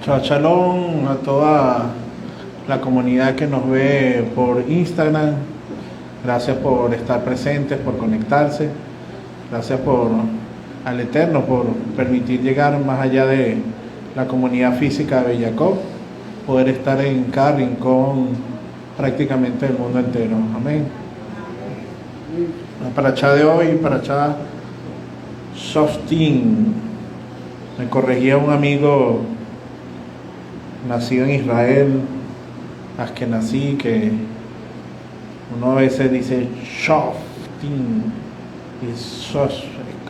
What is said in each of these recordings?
Shalom a toda la comunidad que nos ve por Instagram. Gracias por estar presentes, por conectarse. Gracias al Eterno por permitir llegar más allá de la comunidad física de Bellacop, poder estar en cada rincón prácticamente del mundo entero. Amén. La parachá de hoy, parachá Shoftim. Me corregía un amigo nacido en Israel, Ashkenazí, que uno a veces dice Shoftim, y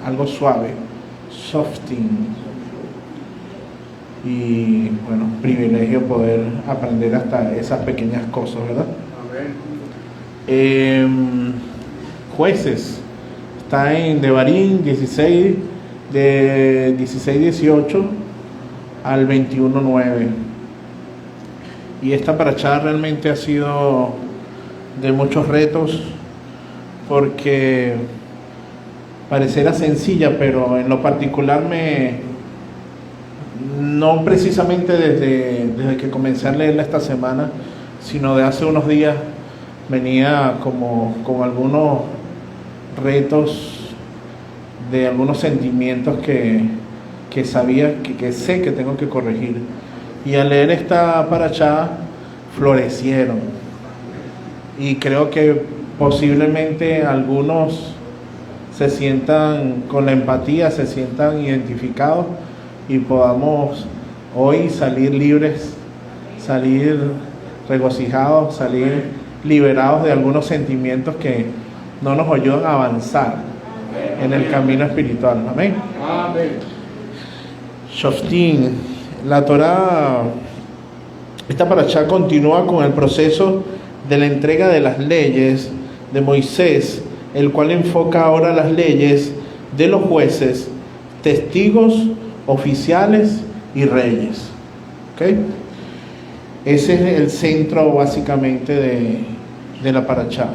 algo suave, Shoftim. Y bueno, privilegio poder aprender hasta esas pequeñas cosas, ¿verdad? Jueces, está en Devarim 16, de 16:18 al 21:9. Y esta parachá realmente ha sido de muchos retos, porque pareciera sencilla, pero en lo particular no precisamente desde que comencé a leerla esta semana, sino de hace unos días, venía como con algunos retos de algunos sentimientos que sabía, que sé que tengo que corregir. Y al leer esta parachá florecieron, y creo que posiblemente algunos se sientan con la empatía, se sientan identificados, y podamos hoy salir libres, salir regocijados, salir liberados de algunos sentimientos que no nos ayudan a avanzar en el camino espiritual. Amén. Amén. Shoftim. La Torá, esta parachá continúa con el proceso de la entrega de las leyes de Moisés, el cual enfoca ahora las leyes de los jueces, testigos, oficiales y reyes. ¿Okay? Ese es el centro básicamente de la parachá.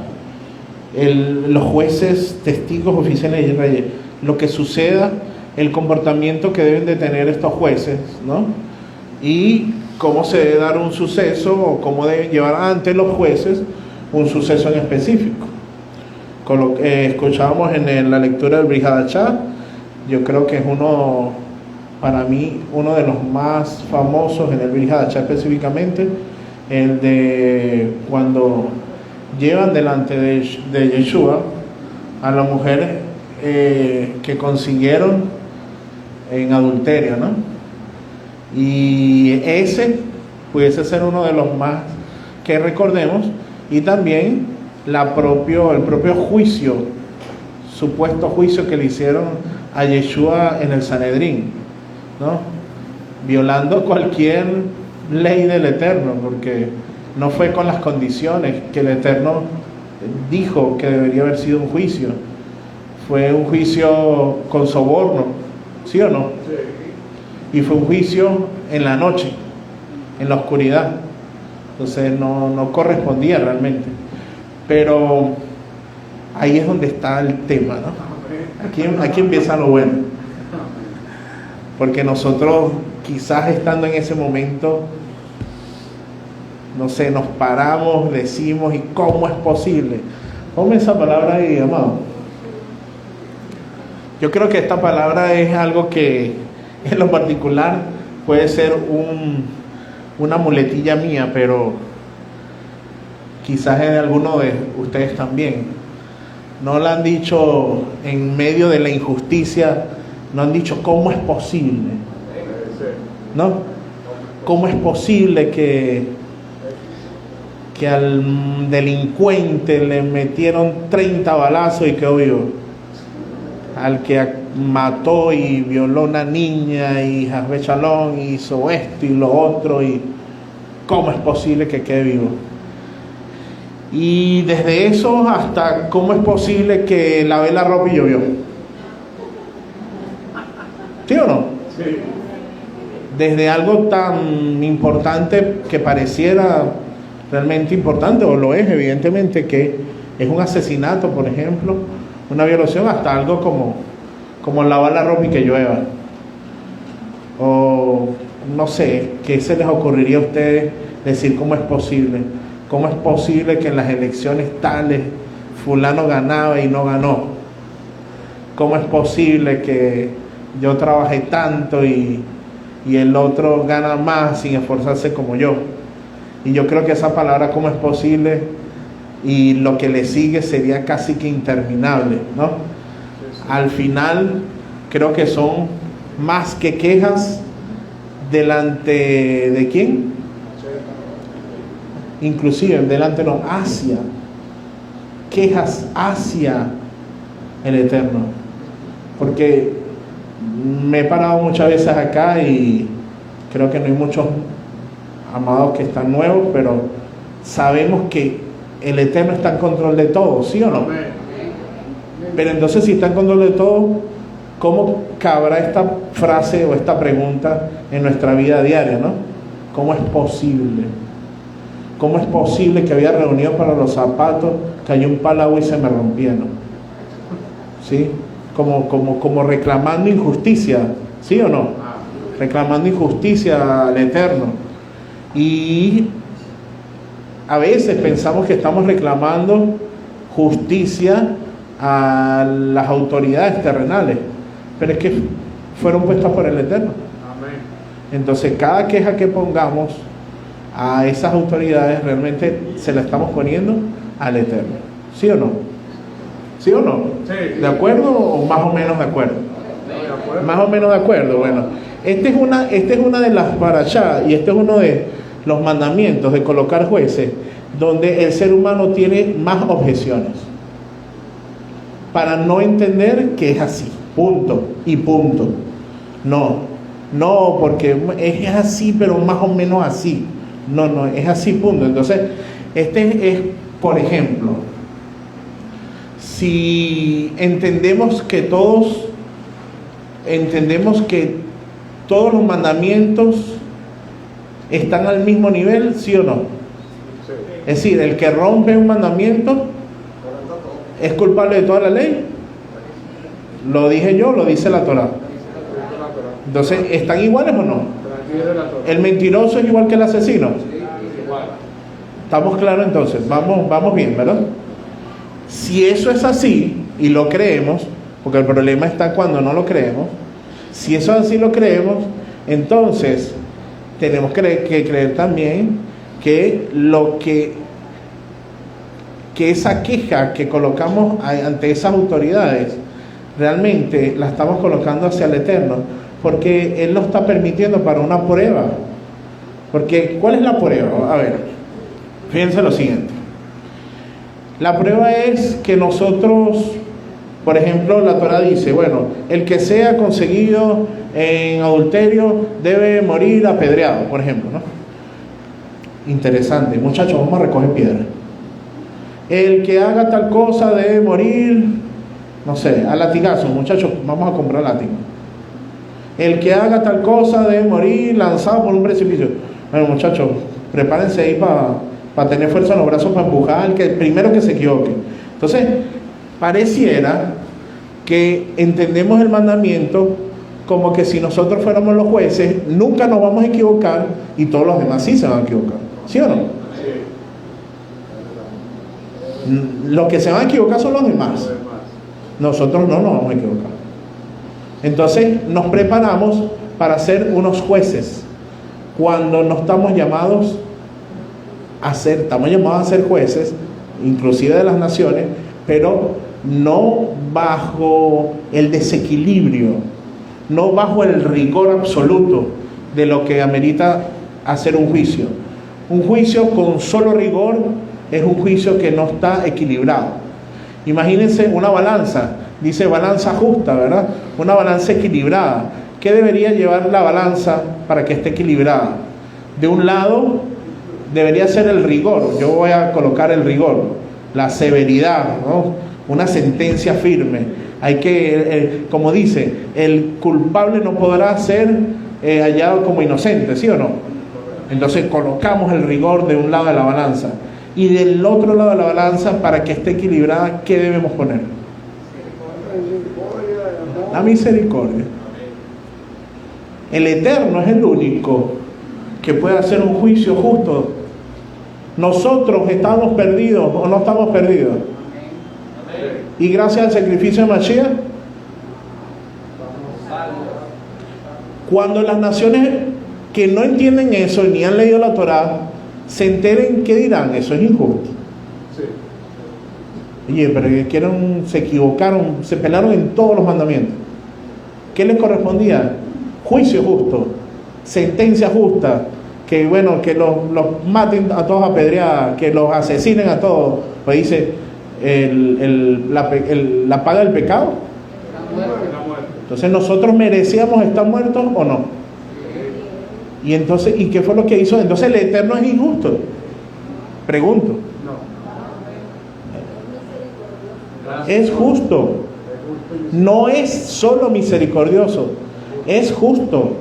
Los jueces, testigos, oficiales y reyes. Lo que suceda, el comportamiento que deben de tener estos jueces, ¿no? Y cómo se debe dar un suceso, o cómo deben llevar ante los jueces un suceso en específico. Con lo que escuchábamos en la lectura del Brit Hadashah, yo creo que es para mí, uno de los más famosos en el Brit Hadashah específicamente, el de cuando llevan delante de Yeshua a las mujeres que consiguieron en adulterio, ¿no? Y ese pudiese ser uno de los más que recordemos, y también el propio juicio, supuesto juicio que le hicieron a Yeshua en el Sanedrín, ¿no? Violando cualquier ley del Eterno, porque no fue con las condiciones que el Eterno dijo que debería haber sido un juicio. Fue un juicio con soborno, ¿sí o no? Sí. Y fue un juicio en la noche, en la oscuridad. Entonces no correspondía realmente. Pero ahí es donde está el tema, ¿no? Aquí empieza lo bueno. Porque nosotros, quizás estando en ese momento, no sé, nos paramos, decimos, ¿y cómo es posible? Ponme esa palabra ahí, amado. Yo creo que esta palabra es algo que en lo particular puede ser una muletilla mía, pero quizás es de alguno de ustedes también. No la han dicho en medio de la injusticia, no han dicho ¿cómo es posible? ¿No? ¿Cómo es posible que al delincuente le metieron 30 balazos y quedó vivo? Al que mató y violó a una niña y Hasbe Shalom hizo esto y lo otro, y ¿cómo es posible que quede vivo? Y desde eso hasta ¿cómo es posible que lavé la ropa y llovió? ¿Sí o no? Sí. Desde algo tan importante que pareciera realmente importante, o lo es evidentemente, que es un asesinato, por ejemplo, una violación, hasta algo como lavar la ropa y que llueva, o no sé, ¿qué se les ocurriría a ustedes decir cómo es posible? ¿Cómo es posible que en las elecciones tales fulano ganaba y no ganó? ¿Cómo es posible que yo trabajé tanto y el otro gana más sin esforzarse como yo? Y yo creo que esa palabra ¿cómo es posible? Y lo que le sigue sería casi que interminable, ¿no? Al final creo que son más que quejas delante de ¿quién? Inclusive delante no, hacia, quejas hacia el Eterno, porque me he parado muchas veces acá y creo que no hay muchos amados que están nuevos, pero sabemos que el Eterno está en control de todo, ¿sí o no? Pero entonces, si está en control de todo, ¿cómo cabrá esta frase o esta pregunta en nuestra vida diaria, no? ¿Cómo es posible? ¿Cómo es posible que había reunido para los zapatos, cayó un palo agua y se me rompieron? ¿Sí? Como reclamando injusticia, ¿sí o no? Reclamando injusticia al Eterno. Y a veces pensamos que estamos reclamando justicia a las autoridades terrenales, pero es que fueron puestas por el Eterno. Amén. Entonces cada queja que pongamos a esas autoridades realmente se la estamos poniendo al Eterno, ¿sí o no? ¿Sí o no? Sí. ¿De acuerdo o más o menos de acuerdo? De acuerdo. Más o menos de acuerdo. Bueno, esta es una de las parashá y este es uno de los mandamientos de colocar jueces donde el ser humano tiene más objeciones para no entender que es así, punto y punto. No, porque es así, pero más o menos así. No, es así, punto. Entonces, este es, por ejemplo, si entendemos que todos los mandamientos están al mismo nivel, ¿sí o no? Sí. Es decir, el que rompe un mandamiento es culpable de toda la ley. Lo dije yo, lo dice la Torá. Entonces, ¿están iguales o no? ¿El mentiroso es igual que el asesino? ¿Estamos claros entonces? Vamos bien, ¿verdad? Si eso es así y lo creemos, porque el problema está cuando no lo creemos, si eso es así lo creemos, entonces tenemos que creer también que esa queja que colocamos ante esas autoridades realmente la estamos colocando hacia el Eterno, porque Él lo está permitiendo para una prueba. Porque ¿cuál es la prueba? A ver, fíjense lo siguiente. La prueba es que nosotros, por ejemplo, la Torá dice, bueno, el que sea conseguido en adulterio debe morir apedreado, por ejemplo, ¿no? Interesante, muchachos, vamos a recoger piedra. El que haga tal cosa debe morir, no sé, a latigazo, muchachos, vamos a comprar látigo. El que haga tal cosa debe morir lanzado por un precipicio. Bueno, muchachos, prepárense ahí para tener fuerza en los brazos para empujar al que primero que se equivoque. Entonces, pareciera que entendemos el mandamiento como que si nosotros fuéramos los jueces, nunca nos vamos a equivocar y todos los demás sí se van a equivocar. ¿Sí o no? Los que se van a equivocar son los demás. Nosotros no nos vamos a equivocar. Entonces nos preparamos para ser unos jueces cuando no estamos llamados a ser, estamos llamados a ser jueces, inclusive de las naciones, pero no bajo el desequilibrio, no bajo el rigor absoluto de lo que amerita hacer un juicio. Un juicio con solo rigor es un juicio que no está equilibrado. Imagínense una balanza, dice balanza justa, ¿verdad? Una balanza equilibrada. ¿Qué debería llevar la balanza para que esté equilibrada? De un lado debería ser el rigor, yo voy a colocar el rigor, la severidad, ¿no? Una sentencia firme. Hay que, como dice, el culpable no podrá ser hallado como inocente, ¿sí o no? Entonces colocamos el rigor de un lado de la balanza. Y del otro lado de la balanza, para que esté equilibrada, ¿qué debemos poner? La misericordia. El Eterno es el único que puede hacer un juicio justo. Nosotros estamos perdidos o no estamos perdidos. Y gracias al sacrificio de Mashiach, cuando las naciones que no entienden eso ni han leído la Torá se enteren, ¿qué dirán? Eso es injusto. Oye, pero se equivocaron, se pelaron en todos los mandamientos. ¿Qué les correspondía? Juicio justo, sentencia justa, que bueno, que los maten a todos a pedreadas, que los asesinen a todos. Pues dice, la paga del pecado. Entonces, ¿nosotros merecíamos estar muertos o no? Y entonces, ¿y qué fue lo que hizo? Entonces, el Eterno es injusto. Pregunto. Es justo. No es solo misericordioso, es justo.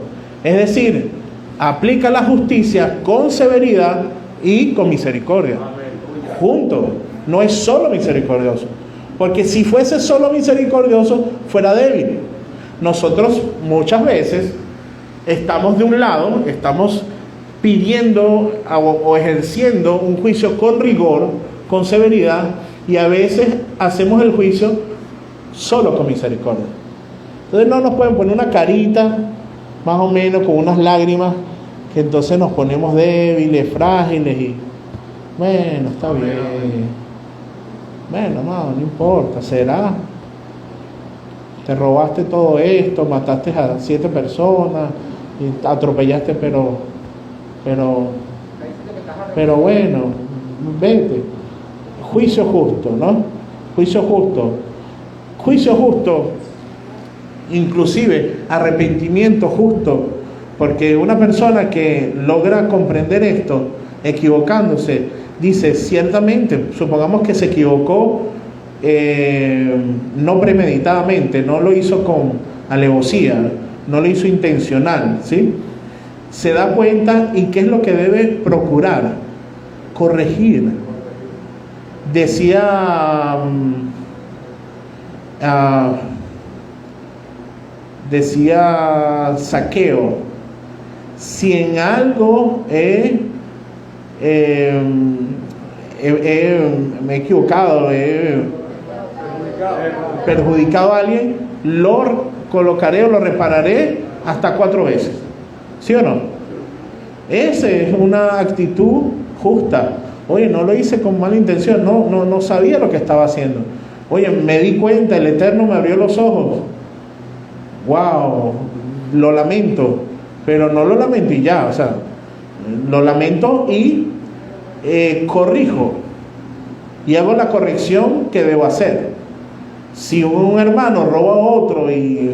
Es decir, aplica la justicia con severidad y con misericordia. Junto. No es solo misericordioso. Porque si fuese solo misericordioso, fuera débil. Nosotros muchas veces estamos de un lado, estamos pidiendo o ejerciendo un juicio con rigor, con severidad, y a veces hacemos el juicio solo con misericordia. Entonces no nos pueden poner una carita, más o menos con unas lágrimas, que entonces nos ponemos débiles, frágiles, y bueno, está bien. Bueno, no importa, será. Te robaste todo esto, mataste a 7 personas, y atropellaste, pero bueno, vete. Juicio justo, ¿no? Juicio justo. Juicio justo, inclusive arrepentimiento justo, porque una persona que logra comprender esto, equivocándose, dice, ciertamente, supongamos que se equivocó no premeditadamente, no lo hizo con alevosía, no lo hizo intencional, ¿sí? Se da cuenta, y ¿qué es lo que debe procurar? Corregir. Decía Zaqueo, si en algo me he equivocado, he perjudicado a alguien, lo colocaré o lo repararé hasta 4 veces. ¿Sí o no? Esa es una actitud justa. Oye, no lo hice con mala intención, no sabía lo que estaba haciendo. Oye, me di cuenta, el Eterno me abrió los ojos. Wow, lo lamento, pero no lo lamento y ya, o sea, lo lamento y corrijo y hago la corrección que debo hacer. Si un hermano roba a otro y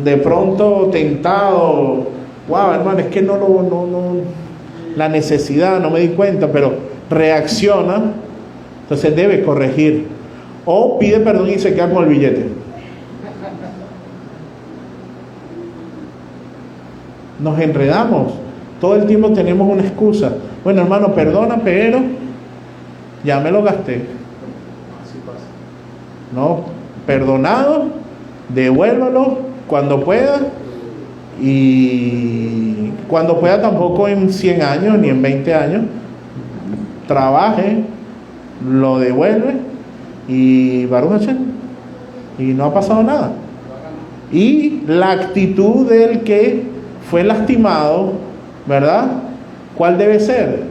de pronto tentado, wow, hermano, es que no la necesidad, no me di cuenta, pero reacciona, entonces debe corregir o pide perdón y se queda con el billete. Nos enredamos, todo el tiempo tenemos una excusa. Bueno, hermano, perdona, pero ya me lo gasté. No, perdonado, devuélvalo cuando pueda, y cuando pueda, tampoco en 100 años ni en 20 años, trabaje, lo devuelve y Baruch Hashem, y no ha pasado nada. Y la actitud del que fue lastimado, ¿verdad? ¿Cuál debe ser?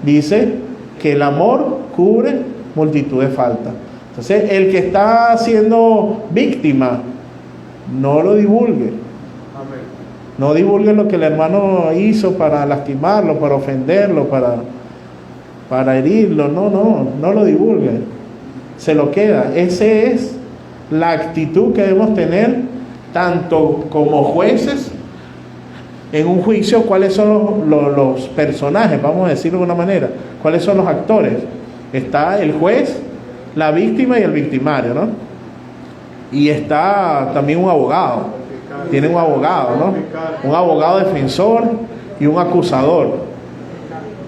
Dice que el amor cubre multitud de faltas. Entonces, el que está siendo víctima, no lo divulgue. Amén. No divulgue lo que el hermano hizo para lastimarlo, para ofenderlo, para herirlo. No lo divulgue. Se lo queda. Esa es la actitud que debemos tener, tanto como jueces, en un juicio. ¿Cuáles son los personajes? Vamos a decirlo de una manera. ¿Cuáles son los actores? Está el juez, la víctima y el victimario, ¿no? Y está también un abogado. Tiene un abogado, ¿no? Un abogado defensor y un acusador.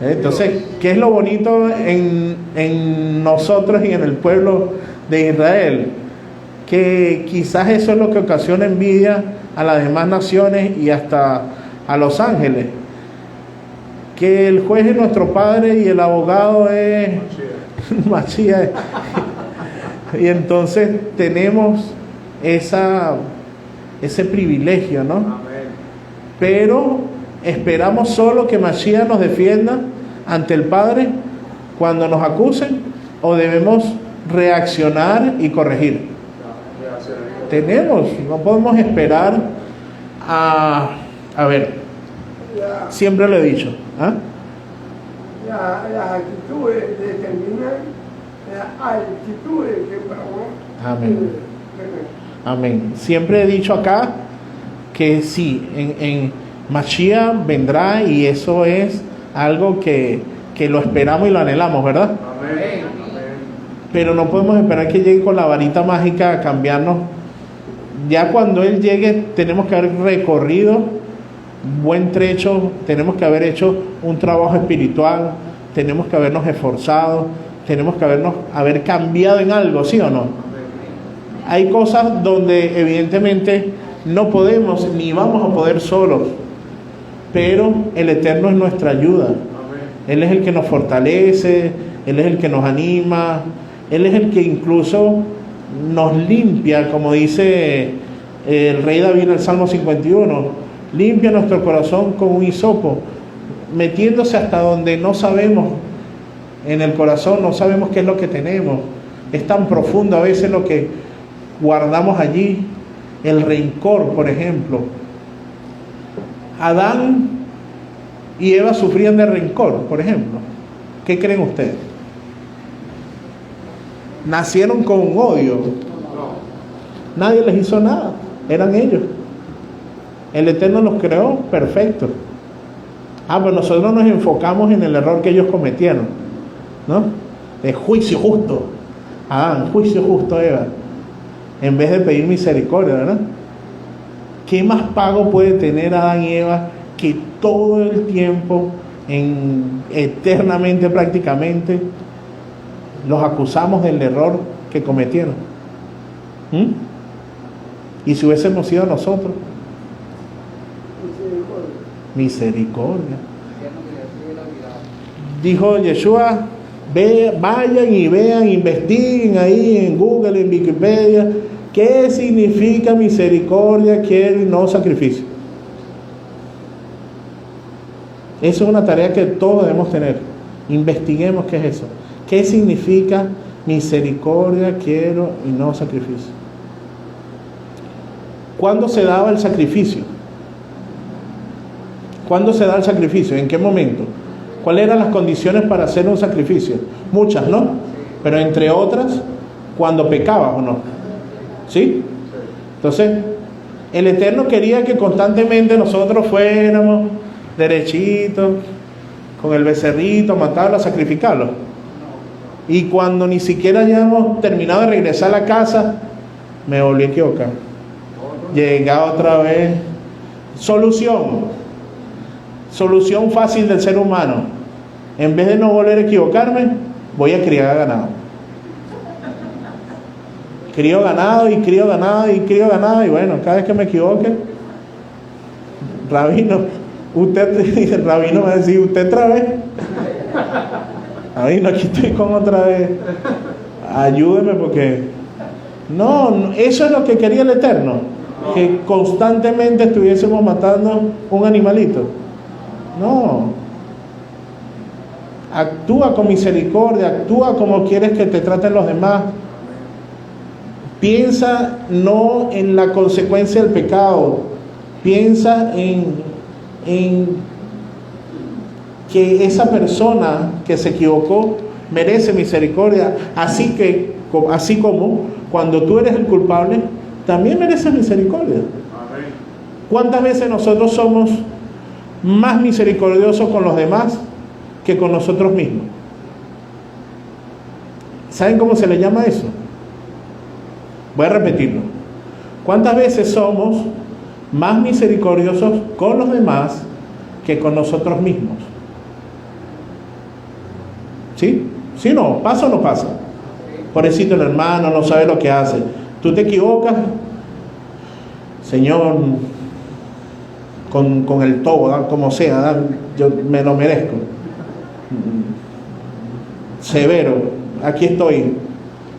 Entonces, ¿qué es lo bonito en nosotros y en el pueblo de Israel? que quizás eso es lo que ocasiona envidia a las demás naciones y hasta a los ángeles. Que el juez es nuestro Padre y el abogado es Mashiach. Y entonces tenemos ese privilegio, ¿no? Amén. Pero esperamos solo que Mashiach nos defienda ante el Padre cuando nos acusen, o debemos reaccionar y corregir. No podemos esperar a ver, siempre lo he dicho, ¿ah? Las actitudes determinan las actitudes que vamos. Amén. Amén. Siempre he dicho acá que sí, en Mashiach vendrá, y eso es algo que lo esperamos y lo anhelamos, ¿verdad? Amén. Pero no podemos esperar que llegue con la varita mágica a cambiarnos. Ya cuando Él llegue tenemos que haber recorrido buen trecho, tenemos que haber hecho un trabajo espiritual, tenemos que habernos esforzado, tenemos que haber cambiado en algo, ¿sí o no? Hay cosas donde evidentemente no podemos ni vamos a poder solos, pero el Eterno es nuestra ayuda. Él es el que nos fortalece, Él es el que nos anima, Él es el que incluso nos limpia, como dice el rey David en el Salmo 51, limpia nuestro corazón con un hisopo, metiéndose hasta donde no sabemos en el corazón, no sabemos qué es lo que tenemos. Es tan profundo a veces lo que guardamos allí. El rencor, por ejemplo. Adán y Eva sufrían de rencor, por ejemplo. ¿Qué creen ustedes? Nacieron con un odio. Nadie les hizo nada, eran ellos. El Eterno los creó perfectos. Pues nosotros nos enfocamos en el error que ellos cometieron, ¿no? De juicio justo. Adán, juicio justo, Eva. En vez de pedir misericordia, ¿verdad? ¿Qué más pago puede tener Adán y Eva que todo el tiempo, eternamente prácticamente, los acusamos del error que cometieron? ¿Y si hubiésemos sido nosotros? Misericordia. Dijo Yeshua, vayan y vean, investiguen ahí en Google, en Wikipedia, qué significa misericordia, quiero y no sacrificio. Eso es una tarea que todos debemos tener. Investiguemos qué es eso. ¿Qué significa misericordia, quiero y no sacrificio? ¿Cuándo se daba el sacrificio? ¿Cuándo se da el sacrificio? ¿En qué momento? ¿Cuáles eran las condiciones para hacer un sacrificio? Muchas, ¿no? Pero entre otras, cuando pecabas o no. ¿Sí? Entonces, el Eterno quería que constantemente nosotros fuéramos derechitos, con el becerrito, matarlo, a sacrificarlo. Y cuando ni siquiera hayamos terminado de regresar a la casa, me volví a equivocar. Llegaba otra vez. Solución fácil del ser humano. En vez de no volver a equivocarme, voy a criar ganado. Crío ganado y crío ganado y crío ganado. Y bueno, cada vez que me equivoque, Rabino, Rabino me va a decir, ¿usted otra vez? Rabino, aquí estoy con otra vez. Ayúdeme porque... No, eso es lo que quería el Eterno. Que constantemente estuviésemos matando un animalito. No. Actúa con misericordia, actúa como quieres que te traten los demás. Piensa no en la consecuencia del pecado, piensa en que esa persona que se equivocó merece misericordia, así como cuando tú eres el culpable, también mereces misericordia. Amén. ¿Cuántas veces nosotros somos más misericordiosos con los demás que con nosotros mismos? ¿Saben cómo se le llama eso? Voy a repetirlo. ¿Cuántas veces somos más misericordiosos con los demás que con nosotros mismos? ¿Sí? ¿Sí o no? ¿Pasa o no pasa? Pobrecito el hermano, no sabe lo que hace. Tú te equivocas, Señor, con el todo, como sea, yo me lo merezco. Severo, aquí estoy.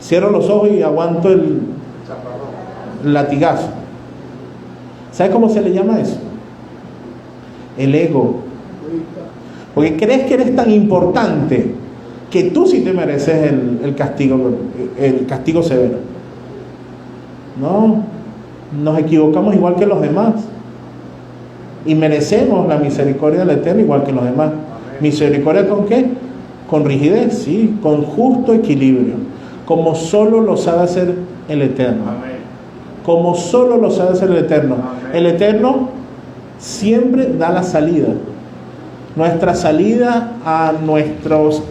Cierro los ojos y aguanto el latigazo. ¿Sabes cómo se le llama eso? El ego. Porque crees que eres tan importante que tú sí te mereces el castigo severo. No, nos equivocamos igual que los demás. Y merecemos la misericordia del Eterno igual que los demás. ¿Misericordia con qué? Con rigidez, sí, con justo equilibrio. Como solo lo sabe hacer el Eterno. Como solo lo sabe hacer el Eterno. El Eterno siempre da la salida. Nuestra salida a nuestras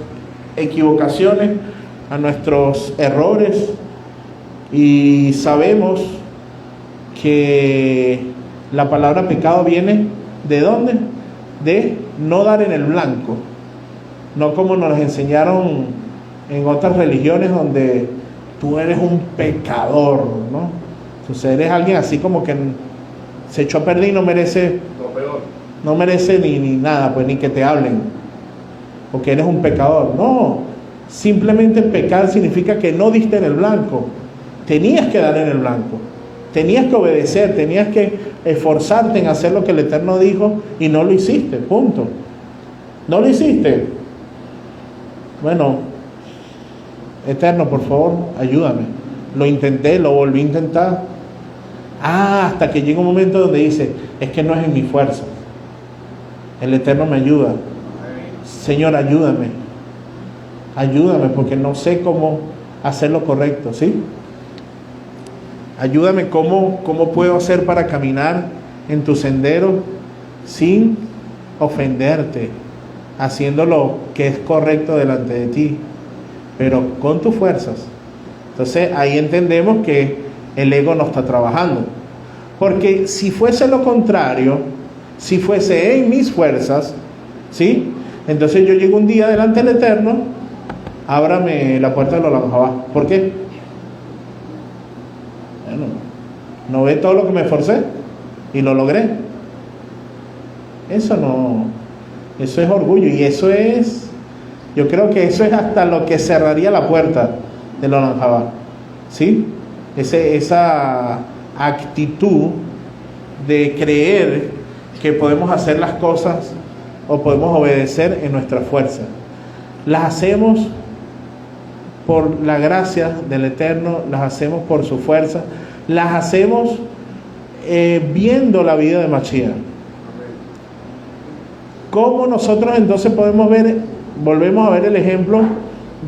equivocaciones, a nuestros errores. Y sabemos que la palabra pecado viene ¿de dónde? De no dar en el blanco. No como nos enseñaron en otras religiones donde tú eres un pecador, ¿no? Entonces eres alguien así como que se echó a perder y no merece lo peor. No merece ni nada, pues ni que te hablen, porque eres un pecador. No, simplemente pecar significa que no diste en el blanco. Tenías que dar en el blanco, tenías que obedecer, tenías que esforzarte en hacer lo que el Eterno dijo y no lo hiciste, punto. No lo hiciste. Bueno, Eterno, por favor, ayúdame. Lo intenté, lo volví a intentar. Hasta que llega un momento donde dice, es que no es en mi fuerza. El Eterno me ayuda. Señor, ayúdame. Ayúdame porque no sé cómo hacer lo correcto, ¿sí? Ayúdame cómo puedo hacer para caminar en tu sendero sin ofenderte, haciendo lo que es correcto delante de ti, pero con tus fuerzas. Entonces ahí entendemos que el ego no está trabajando, porque si fuese lo contrario, si fuese en mis fuerzas, ¿sí? Entonces yo llego un día delante del Eterno, ábrame la puerta de los Olam. ¿Por qué? Bueno, ¿no ve todo lo que me esforcé? Y lo logré. Eso es orgullo, y eso es, yo creo que eso es hasta lo que cerraría la puerta del Olam, ¿sí? Esa actitud de creer que podemos hacer las cosas o podemos obedecer en nuestra fuerza. Las hacemos por la gracia del Eterno, las hacemos por su fuerza, las hacemos viendo la vida de Mashiach. ¿Cómo nosotros entonces podemos ver, volvemos a ver el ejemplo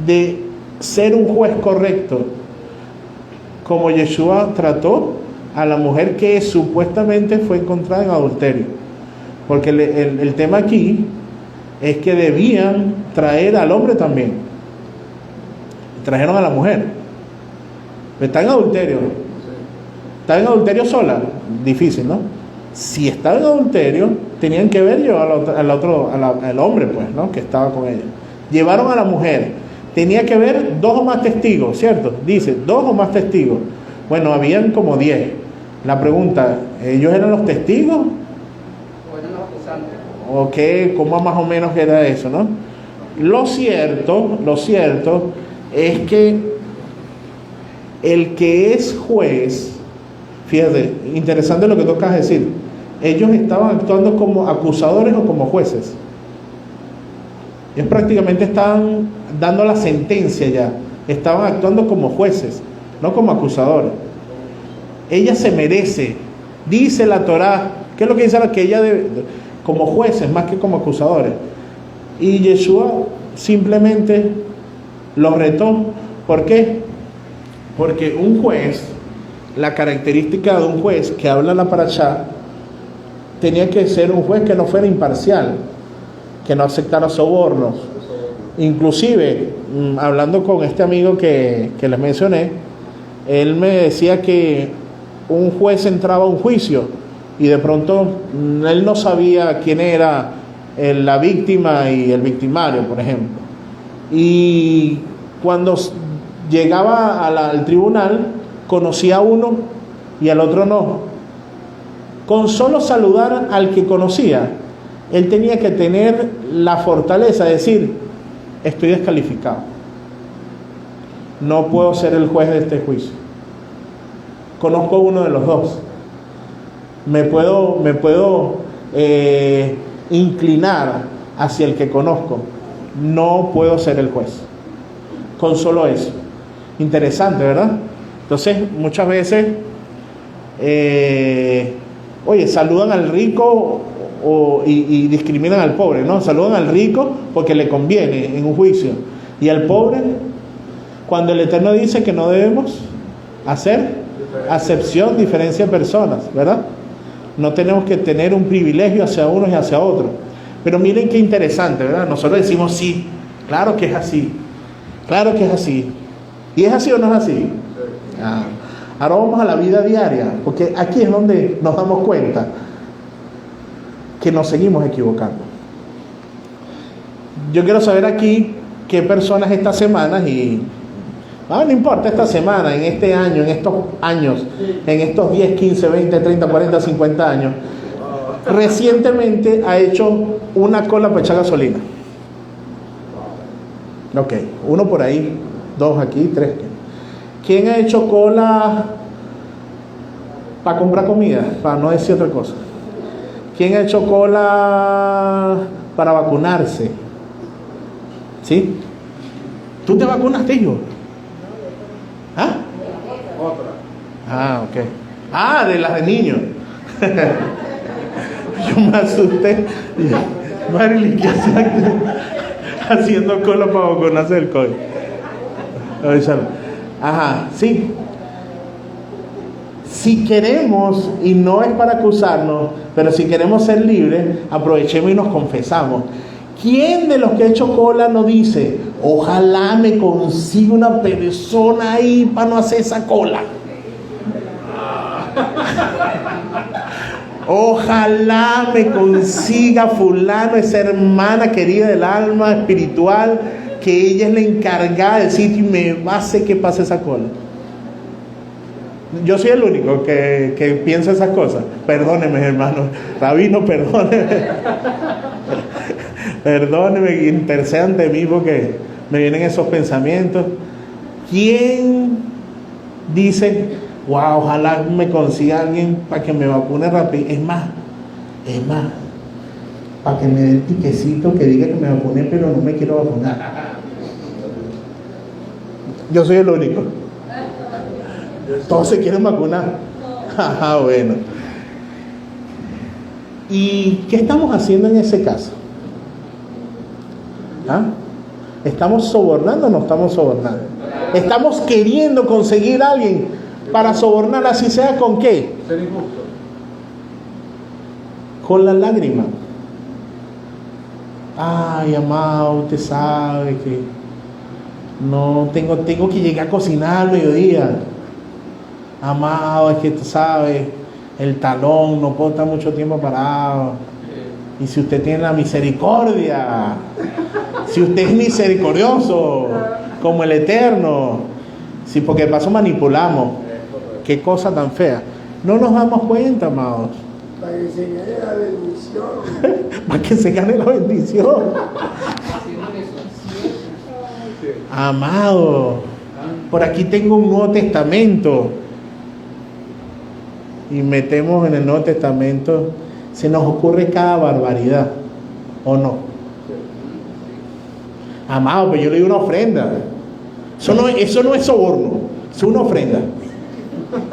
de ser un juez correcto? Como Yeshua trató a la mujer que supuestamente fue encontrada en adulterio. Porque el tema aquí es que debían traer al hombre también. Trajeron a la mujer. Está en adulterio. Está en adulterio sola. Difícil, ¿no? Si estaba en adulterio, tenían que ver yo al hombre, pues, ¿no? Que estaba con ella. Llevaron a la mujer. Tenía que ver 2 o más testigos, ¿cierto? Dice, 2 o más testigos. Bueno, habían como 10. La pregunta, ¿ellos eran los testigos? ¿O eran los acusantes? ¿O qué? ¿Cómo más o menos era eso, no? Lo cierto es que el que es juez, fíjate, interesante lo que tú acabas de decir, ellos estaban actuando como acusadores o como jueces. Ellos prácticamente estaban dando la sentencia ya, estaban actuando como jueces, no como acusadores. Ella se merece, dice la Torá, ¿qué es lo que dice la que ella debe? Como jueces más que como acusadores. Y Yeshua simplemente lo retó. ¿Por qué? Porque un juez, la característica de un juez que habla la parashá, tenía que ser un juez que no fuera imparcial, que no aceptara sobornos. Inclusive, hablando con este amigo que les mencioné, él me decía que un juez entraba a un juicio y de pronto él no sabía quién era la víctima y el victimario, por ejemplo. Y cuando llegaba al tribunal, conocía a uno y al otro no. Con solo saludar al que conocía, él tenía que tener la fortaleza de decir: estoy descalificado, no puedo ser el juez de este juicio. Conozco a uno de los dos, me puedo inclinar hacia el que conozco, no puedo ser el juez. Con solo eso. Interesante, ¿verdad? Entonces, muchas veces, saludan al rico y discriminan al pobre, ¿no? Saludan al rico porque le conviene en un juicio. Y al pobre, cuando el Eterno dice que no debemos hacer acepción, diferencia de personas, ¿verdad? No tenemos que tener un privilegio hacia unos y hacia otros. Pero miren qué interesante, ¿verdad? Nosotros decimos sí, claro que es así, claro que es así. ¿Y es así o no es así? Ahora vamos a la vida diaria, porque aquí es donde nos damos cuenta que nos seguimos equivocando. Yo quiero saber aquí qué personas estas semanas no importa esta semana, en este año, en estos años, en estos 10, 15, 20, 30, 40, 50 años, recientemente ha hecho una cola para echar gasolina. Ok, uno por ahí, dos aquí, tres. ¿Quién ha hecho cola para comprar comida? Para no decir otra cosa. ¿Quién ha hecho cola para vacunarse? ¿Sí? ¿Tú te vacunaste, hijo? ¿Ah? Otra. Ok. De las de niños. Yo me asusté. Marilyn, ¿qué hace haciendo cola para vacunarse del COVID? Sí. Si queremos, y no es para acusarnos, pero si queremos ser libres, aprovechemos y nos confesamos. ¿Quién de los que ha hecho cola no dice: ojalá me consiga una persona ahí para no hacer esa cola? Ojalá me consiga fulano, esa hermana querida del alma espiritual, que ella es la encargada del sitio y me va a hacer que pase esa cola. Yo soy el único que piensa esas cosas. Perdóneme, hermano. Rabino, perdóneme. Perdóneme, intercedan de mí porque me vienen esos pensamientos. ¿Quién dice: wow, ojalá me consiga alguien para que me vacune rápido? Es más, para que me dé el tiquecito que diga que me vacuné, pero no me quiero vacunar. Yo soy el único. Todos se quieren vacunar. Bueno. ¿Y qué estamos haciendo en ese caso? ¿Estamos sobornando o no estamos sobornando? ¿Estamos queriendo conseguir a alguien para sobornar, así sea con qué? Ser injusto. Con la lágrima. Ay, amado, usted sabe que no tengo que llegar a cocinar al mediodía. Amado, es que tú sabes, el talón, no puedo estar mucho tiempo parado. Y si usted tiene la misericordia, si usted es misericordioso, como el Eterno, sí, porque de paso manipulamos. Qué cosa tan fea. No nos damos cuenta, amados. Para que se gane la bendición. Para que se gane la bendición. Amado, por aquí tengo un Nuevo Testamento. Y metemos en el Nuevo Testamento, se nos ocurre cada barbaridad, ¿o no? Amado, pero yo le doy una ofrenda. Eso no es soborno, es una ofrenda.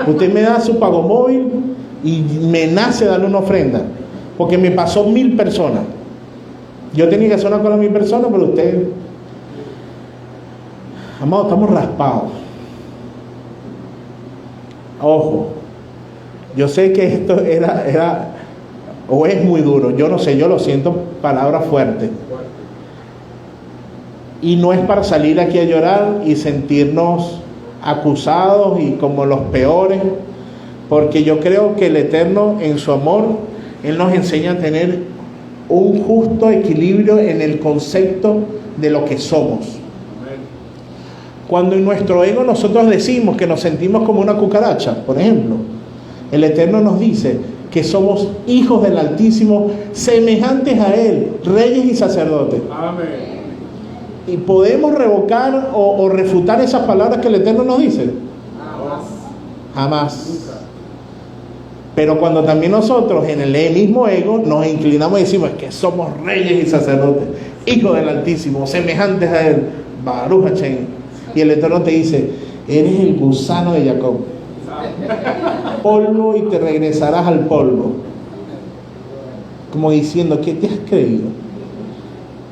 Usted me da su pago móvil y me nace darle una ofrenda, porque me pasó 1000 personas. Yo tenía que hacer una cola a 1000 personas, pero usted... Amado, estamos raspados. Ojo, yo sé que esto era o es muy duro, yo no sé, yo lo siento, palabras fuertes. Y no es para salir aquí a llorar y sentirnos acusados y como los peores, porque yo creo que el Eterno en su amor, Él nos enseña a tener un justo equilibrio en el concepto de lo que somos. Cuando en nuestro ego nosotros decimos que nos sentimos como una cucaracha, por ejemplo, el Eterno nos dice que somos hijos del Altísimo, semejantes a Él, reyes y sacerdotes. Amén. ¿Y podemos revocar o refutar esas palabras que el Eterno nos dice? Jamás. Pero cuando también nosotros en el mismo ego nos inclinamos y decimos que somos reyes y sacerdotes, hijos del Altísimo, semejantes a Él, Baruch Hashem, y el Eterno te dice, eres el gusano de Jacob, polvo y te regresarás al polvo, como diciendo, ¿qué te has creído?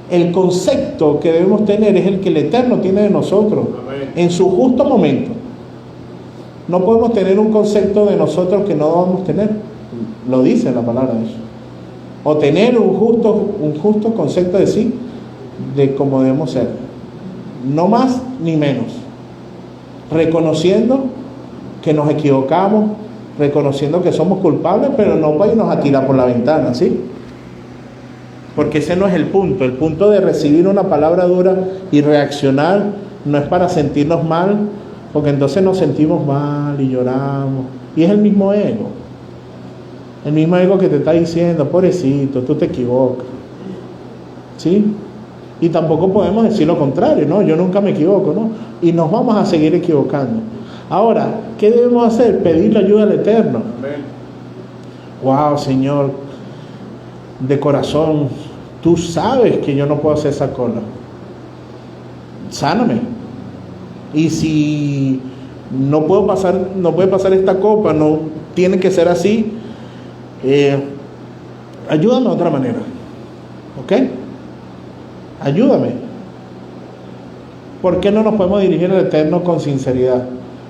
El concepto que debemos tener es el que el Eterno tiene de nosotros en su justo momento. No podemos tener un concepto de nosotros que no debamos tener. Lo dice la palabra de Dios. O tener un justo concepto de sí, de cómo debemos ser. No más ni menos. Reconociendo que nos equivocamos, reconociendo que somos culpables, pero no para irnos a tirar por la ventana, ¿sí? Porque ese no es el punto. El punto de recibir una palabra dura y reaccionar no es para sentirnos mal, porque entonces nos sentimos mal y lloramos. Y es el mismo ego. El mismo ego que te está diciendo, pobrecito, tú te equivocas. ¿Sí? Y tampoco podemos decir lo contrario, ¿no? Yo nunca me equivoco, ¿no? Y nos vamos a seguir equivocando. Ahora, ¿qué debemos hacer? Pedirle ayuda al Eterno. Amén. Wow, Señor, de corazón, tú sabes que yo no puedo hacer esa cola. Sáname. Y si no puede pasar esta copa, no tiene que ser así, ayúdame de otra manera. ¿Ok? Ayúdame. ¿Por qué no nos podemos dirigir al Eterno con sinceridad?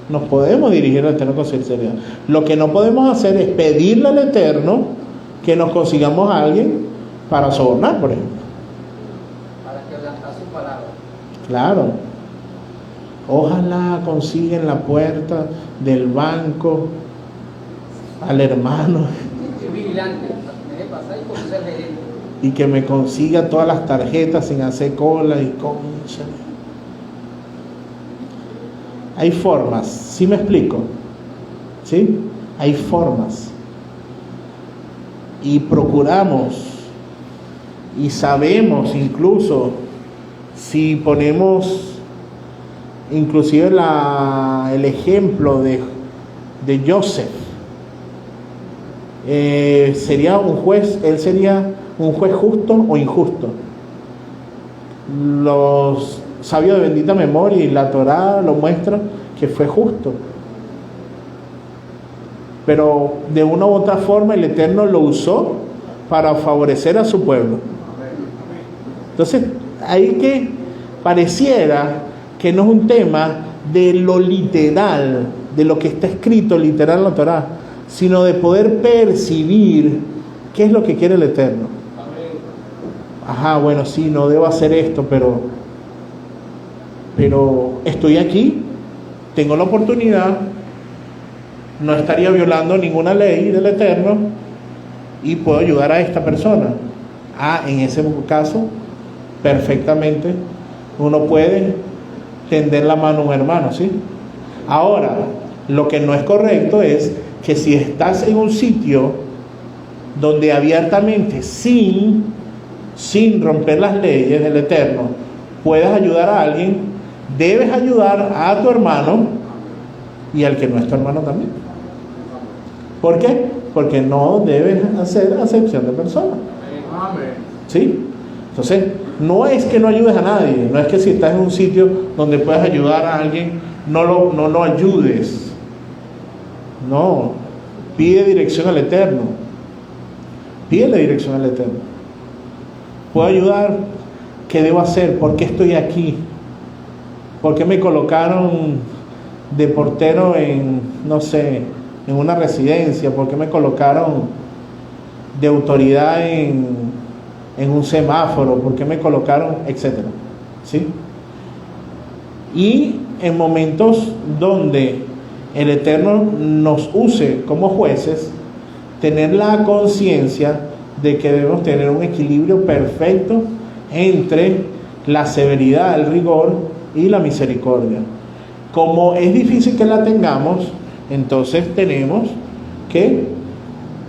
Nos podemos dirigir al Eterno con sinceridad. Lo que no podemos hacer es pedirle al Eterno que nos consigamos a alguien para sobornar, por ejemplo. Para quebrantar su palabra. Claro. Ojalá consiga en la puerta del banco al hermano Es vigilante, me deje pasar y conocer gerente. y que me consiga todas las tarjetas sin hacer cola y concha. Hay formas, ¿sí me explico? ¿Sí? Hay formas. Y procuramos y sabemos incluso si ponemos inclusive el ejemplo de Joseph, sería un juez, él sería un juez justo o injusto. Los sabios de bendita memoria y la Torá lo muestran que fue justo, pero de una u otra forma el Eterno lo usó para favorecer a su pueblo. Entonces ahí que pareciera que no es un tema de lo literal, de lo que está escrito literal en la Torá, sino de poder percibir qué es lo que quiere el Eterno. Ajá, bueno, sí, no debo hacer esto, pero estoy aquí, tengo la oportunidad, no estaría violando ninguna ley del Eterno y puedo ayudar a esta persona. En ese caso, perfectamente, uno puede tender la mano a un hermano, ¿sí? Ahora, lo que no es correcto es que si estás en un sitio donde abiertamente, sin romper las leyes del Eterno, puedes ayudar a alguien, debes ayudar a tu hermano y al que no es tu hermano también. ¿Por qué? Porque no debes hacer acepción de personas. Amén. ¿Sí? Entonces, no es que no ayudes a nadie, no es que si estás en un sitio donde puedes ayudar a alguien, no lo ayudes. No, pide dirección al Eterno. Pídele dirección al Eterno. ¿Puedo ayudar? ¿Qué debo hacer? ¿Por qué estoy aquí? ¿Por qué me colocaron de portero en, no sé, en una residencia? ¿Por qué me colocaron de autoridad en un semáforo? ¿Por qué me colocaron? Etcétera. ¿Sí? Y en momentos donde el Eterno nos use como jueces, tener la conciencia de que debemos tener un equilibrio perfecto entre la severidad, el rigor y la misericordia. Como es difícil que la tengamos, entonces tenemos que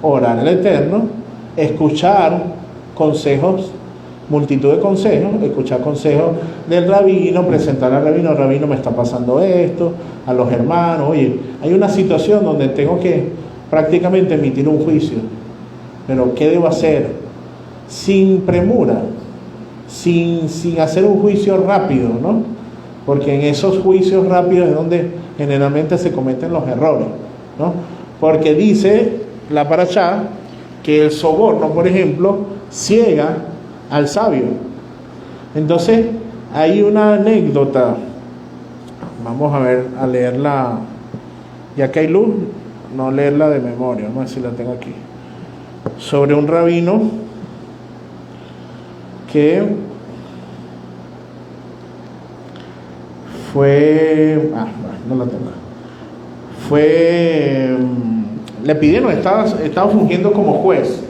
orar al Eterno, escuchar consejos, multitud de consejos, escuchar consejos del rabino, presentar al rabino, rabino, me está pasando esto, a los hermanos, oye, hay una situación donde tengo que prácticamente emitir un juicio, pero ¿qué debo hacer? Sin premura, sin hacer un juicio rápido, ¿no? Porque en esos juicios rápidos es donde generalmente se cometen los errores, ¿no? Porque dice la parashá que el soborno, por ejemplo, ciega al sabio. Entonces hay una anécdota, vamos a ver, a leerla, ya que hay luz, no leerla de memoria, vamos a ver si la tengo aquí, sobre un rabino que fue, no la tengo, le pidieron, estaba fungiendo como juez,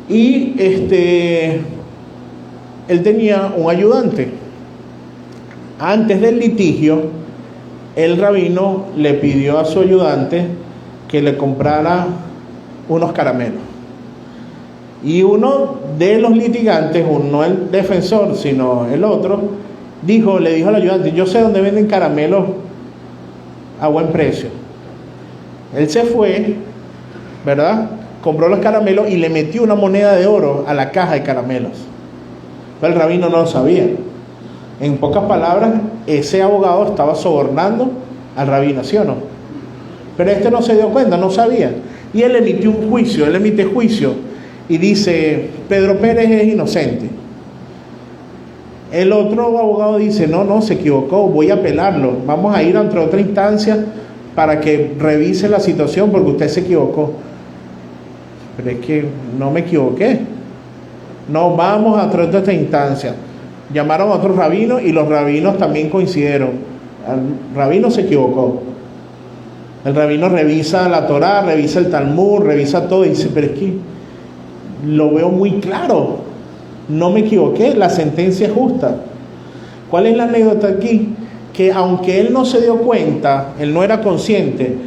y él tenía un ayudante. Antes del litigio, el rabino le pidió a su ayudante que le comprara unos caramelos, y uno de los litigantes, no el defensor sino el otro, le dijo al ayudante, yo sé dónde venden caramelos a buen precio. Él se fue, ¿verdad? Compró los caramelos y le metió una moneda de oro a la caja de caramelos. Pero el rabino no lo sabía. En pocas palabras, ese abogado estaba sobornando al rabino, ¿sí o no? Pero este no se dio cuenta, no sabía. Y él emitió un juicio, él emite juicio y dice, Pedro Pérez es inocente. El otro abogado dice, no, se equivocó, voy a apelarlo, vamos a ir ante otra instancia para que revise la situación porque usted se equivocó. Pero es que no me equivoqué. No, vamos a otra instancia. Llamaron a otros rabinos y los rabinos también coincidieron. El rabino se equivocó. El rabino revisa la Torá, revisa el Talmud, revisa todo y dice, pero es que lo veo muy claro. No me equivoqué, la sentencia es justa. ¿Cuál es la anécdota aquí? Que aunque él no se dio cuenta, él no era consciente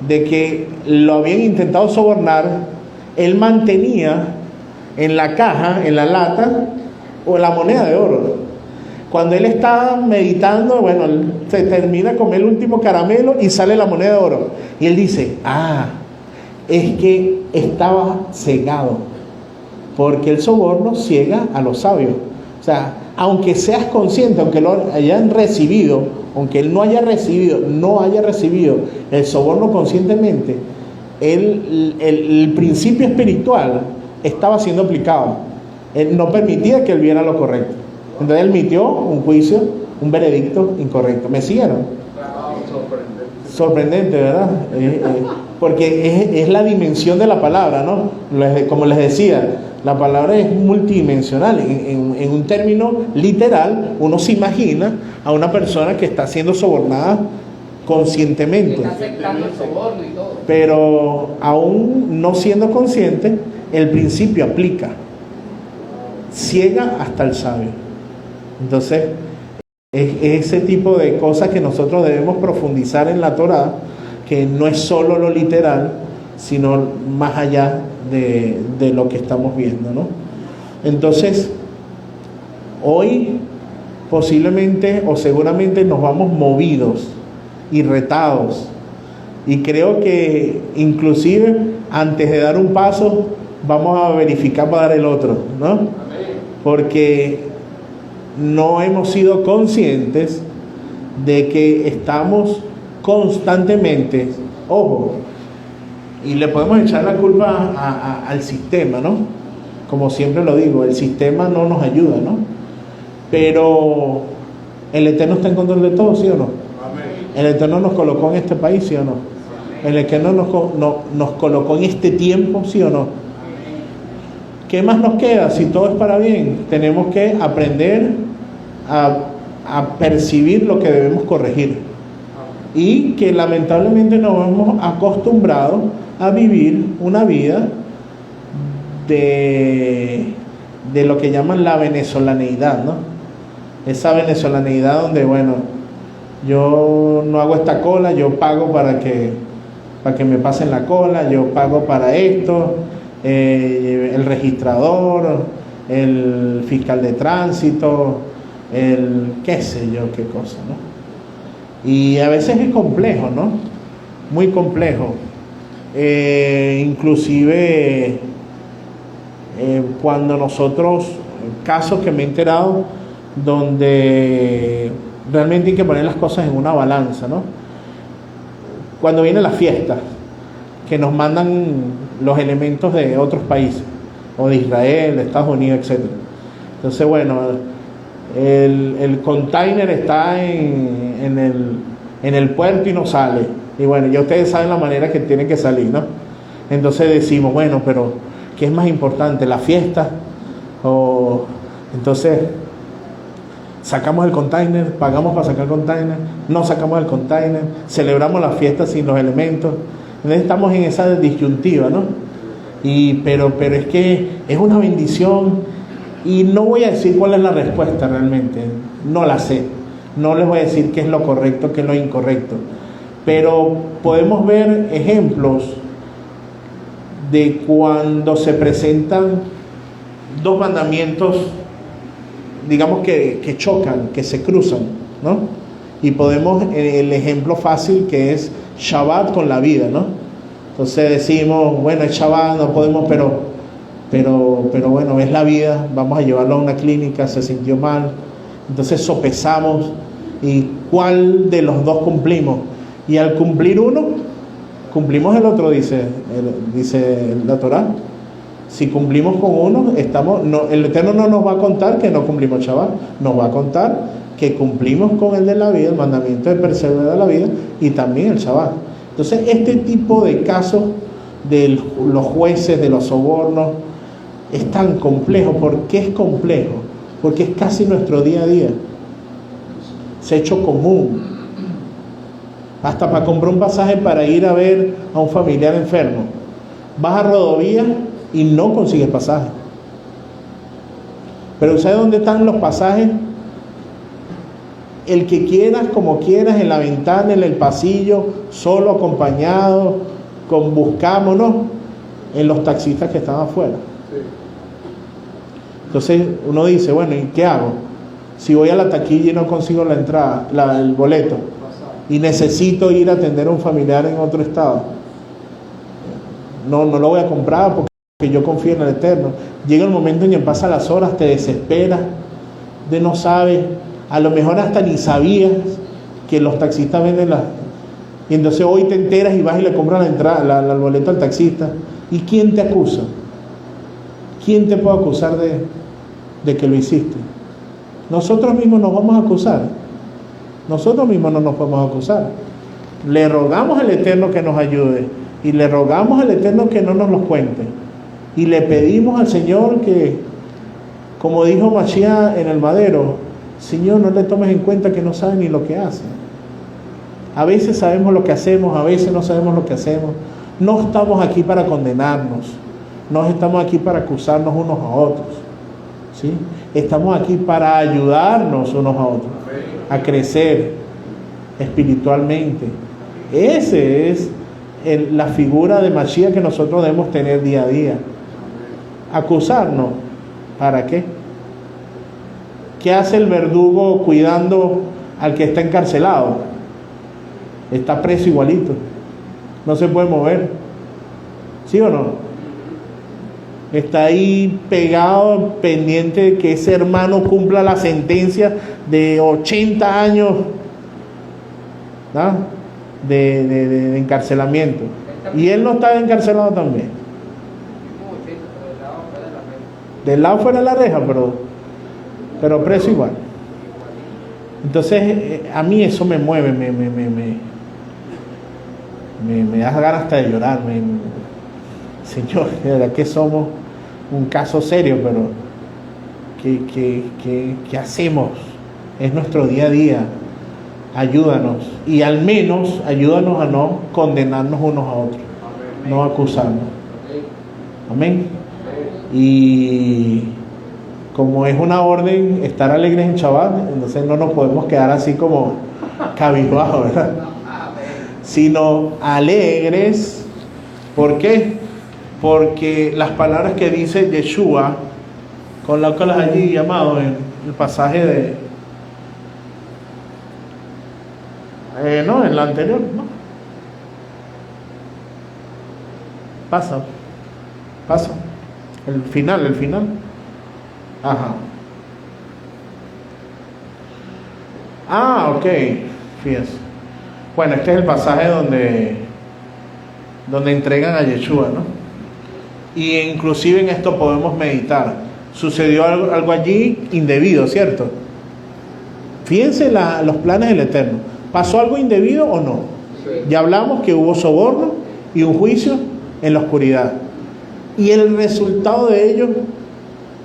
de que lo habían intentado sobornar, él mantenía en la caja, en la lata, o la moneda de oro. Cuando él estaba meditando, bueno, él se termina de comer el último caramelo y sale la moneda de oro. Y él dice, es que estaba cegado. Porque el soborno ciega a los sabios. O sea, aunque seas consciente, aunque lo hayan recibido, aunque él no haya recibido el soborno conscientemente, el principio espiritual estaba siendo aplicado. Él no permitía que él viera lo correcto. Entonces él emitió un juicio, un veredicto incorrecto. ¿Me siguieron? Sorprendente, ¿verdad? Porque es la dimensión de la palabra, ¿no? Como les decía, la palabra es multidimensional. En un término literal, uno se imagina a una persona que está siendo sobornada conscientemente. Está aceptando el soborno y todo. Pero aún no siendo consciente, el principio aplica. Ciega hasta el sabio. Entonces, es ese tipo de cosas que nosotros debemos profundizar en la Torá, que no es solo lo literal, sino más allá de lo que estamos viendo, ¿no? Entonces, hoy posiblemente o seguramente nos vamos movidos y retados, y creo que inclusive antes de dar un paso vamos a verificar para dar el otro, ¿no? Porque no hemos sido conscientes de que estamos constantemente, ojo, y le podemos echar la culpa al sistema, ¿no? Como siempre lo digo, el sistema no nos ayuda, ¿no? Pero el Eterno está en control de todo, ¿sí o no? Amén. El Eterno nos colocó en este país, ¿sí o no? Amén. El Eterno nos colocó en este tiempo, ¿sí o no? Amén. ¿Qué más nos queda? Si todo es para bien, tenemos que aprender a percibir lo que debemos corregir. Y que lamentablemente nos hemos acostumbrado a vivir una vida de lo que llaman la venezolaneidad, ¿no? Esa venezolaneidad donde, bueno, yo no hago esta cola, yo pago para que me pasen la cola, yo pago para esto, el registrador, el fiscal de tránsito, el qué sé yo qué cosa, ¿no? Y a veces es complejo, ¿no? Muy complejo. Inclusive cuando nosotros, casos que me he enterado, donde realmente hay que poner las cosas en una balanza, ¿no? Cuando viene la fiesta, que nos mandan los elementos de otros países, o de Israel, de Estados Unidos, etc. Entonces, bueno, el container está en el puerto y no sale. Y bueno, ya ustedes saben la manera que tiene que salir, ¿no? Entonces decimos, bueno, pero ¿qué es más importante, la fiesta? Entonces sacamos el container, pagamos para sacar el container, no sacamos el container, celebramos la fiesta sin los elementos. Entonces estamos en esa disyuntiva, ¿no? Pero es que es una bendición, y no voy a decir cuál es la respuesta realmente, no la sé, no les voy a decir qué es lo correcto, qué es lo incorrecto, pero podemos ver ejemplos de cuando se presentan dos mandamientos, digamos que chocan, que se cruzan, ¿no? Y podemos, el ejemplo fácil que es Shabbat con la vida, ¿no? Entonces decimos, bueno, es Shabbat, no podemos, pero bueno, es la vida, vamos a llevarlo a una clínica, se sintió mal, entonces sopesamos y cuál de los dos cumplimos, y al cumplir uno, cumplimos el otro, dice la Torá. Si cumplimos con uno, el Eterno no nos va a contar que no cumplimos Shabbat, nos va a contar que cumplimos con el de la vida, el mandamiento de perseverar la vida, y también el Shabbat. Entonces, este tipo de casos de los jueces, de los sobornos, es tan complejo. ¿Por qué es complejo? Porque es casi nuestro día a día. Se ha hecho común. Hasta para comprar un pasaje para ir a ver a un familiar enfermo. Vas a rodovía y no consigues pasaje. Pero ¿sabes dónde están los pasajes? El que quieras, como quieras, en la ventana, en el pasillo, solo, acompañado, buscámonos, en los taxistas que están afuera. Entonces uno dice, bueno, ¿y qué hago? Si voy a la taquilla y no consigo la entrada, el boleto, y necesito ir a atender a un familiar en otro estado, no lo voy a comprar porque yo confío en el Eterno. Llega el momento en que pasan las horas, te desesperas, de no sabes, a lo mejor hasta ni sabías que los taxistas venden y entonces hoy te enteras y vas y le compras la entrada, el boleto al taxista. ¿Y quién te acusa? ¿Quién te puede acusar de que lo hiciste? Nosotros mismos nos vamos a acusar. Nosotros mismos no nos podemos acusar. Le rogamos al Eterno que nos ayude, y le rogamos al Eterno que no nos los cuente, y le pedimos al Señor que, como dijo Mashiach en el madero, Señor, no le tomes en cuenta que no sabe ni lo que hace. A veces sabemos lo que hacemos, a veces no sabemos lo que hacemos. No estamos aquí para condenarnos, no estamos aquí para acusarnos unos a otros, ¿sí? Estamos aquí para ayudarnos unos a otros, a crecer espiritualmente. Esa es la figura de Mashiach que nosotros debemos tener día a día. Acusarnos, ¿para qué? ¿Qué hace el verdugo cuidando al que está encarcelado? Está preso igualito, no se puede mover, ¿sí o no? Está ahí pegado, pendiente de que ese hermano cumpla la sentencia de 80 años, ¿no?, de encarcelamiento, y él no está encarcelado también. Del lado fuera de la reja, pero preso igual. Entonces a mí eso me mueve, me da ganas hasta de llorar. Señor, de verdad que somos un caso serio, pero ¿qué hacemos? Es nuestro día a día. Ayúdanos, y al menos ayúdanos a no condenarnos unos a otros, no acusarnos. Amén. Y como es una orden estar alegres en Shabbat, entonces no nos podemos quedar así como cabizbajo, ¿verdad? Sino alegres. ¿Por qué? Porque las palabras que dice Yeshua, colócalas allí, amado, en el pasaje de... no, en la anterior, ¿no? Pasa. El final. Ajá. Ok. Fíjense. Bueno, este es el pasaje donde entregan a Yeshua, ¿no? Y inclusive en esto podemos meditar. Sucedió algo allí indebido, ¿cierto? Fíjense los planes del Eterno. ¿Pasó algo indebido o no? Ya hablamos que hubo soborno y un juicio en la oscuridad. Y el resultado de ello,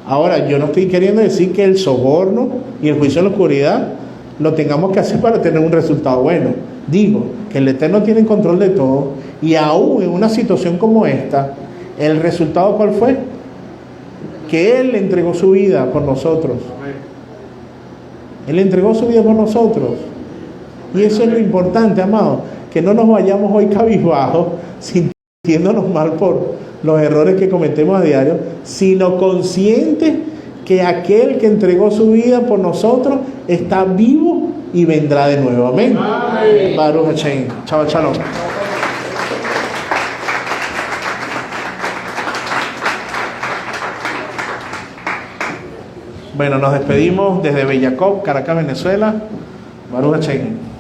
ahora yo no estoy queriendo decir que el soborno y el juicio en la oscuridad lo tengamos que hacer para tener un resultado bueno. Digo que el Eterno tiene control de todo, y aún en una situación como esta, ¿el resultado cuál fue? Que Él entregó su vida por nosotros. Él entregó su vida por nosotros. Y eso es lo importante, amado, que no nos vayamos hoy cabizbajos, sintiéndonos mal por los errores que cometemos a diario, sino conscientes que aquel que entregó su vida por nosotros está vivo y vendrá de nuevo. Amén. Baruch Hashem. Chao, shalom. Bueno, nos despedimos desde Bellacop, Caracas, Venezuela. Baruch Hashem.